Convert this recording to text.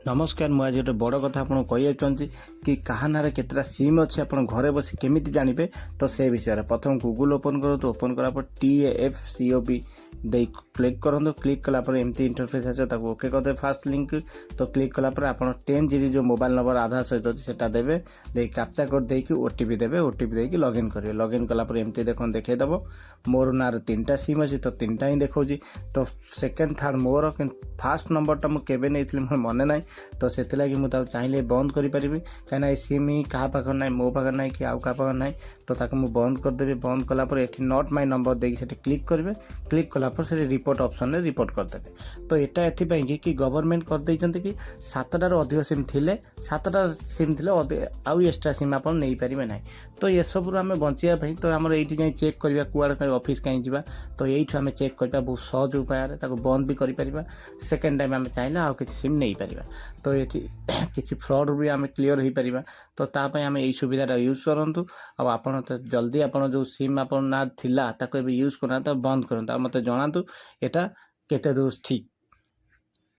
नमस्कार मुझे गोटे बड़ कथा आपको कही चाहूँगी कि क्या ना केतटा सिम अच्छे आप घरे बस केमी जानवे तो से विषय में प्रथम गूगल ओपन करूँ। ओपन करापर TAFCOB दे क्लिक करूँ। क्लिक कलापर एमती इंटरफेस आसे ओके करदे फास्ट लिंक तो क्लिक कलापर आप 10GB जो मोबाइल नंबर आधार सहित अच्छे देवे दे कैप्चा कोड देकी OTP देवे। OTP देकी लॉगिन करेंगे। लॉगिन कलापर एमती देखदेव मोर ना 3टा सिम अच्छी तो 3टा ही देखा तो सेकेंड थर्ड मोर फास्ट नंबरटा मुझे नहीं मन ना तो से लगी मुझे चाहिए बंद करी कहीं सिम ही क्या पाखे ना मो पाखे ना कि आउ क्या ना तो ताको मुझे बंद करदेवी। बंद कलापर ये नॉट माय नंबर देखिए क्लिक करेंगे। क्लिक कलापर से रिपोर्ट ऑप्शन में रिपोर्ट करदेवे। तो यहाँ एथपाई कि गवर्नमेंट करदे कि 7टार अधिक सिम थे 7टा सिम थे आउ एक्सट्रा सिम आप नहीं पारे ना तो ये सब आम बचाई तो आम ये चेक करवा कुआड़े ऑफिस कहीं जावा तो यही आम चेक करवा बहुत सहज उपाय बंद भी कर सेकेंड टाइम आम चाहिए आउ कि सिम नहीं पार तो ये किसी फ्रॉड भी आम क्लीयर हो पार तो तापाई आम यही सुविधा यूज करूँ। आप तो जल्दी आप जो सिम आप ना थिला यूज करना तो बंद करूँ। मत जनातु एटा केते दूर ठीक।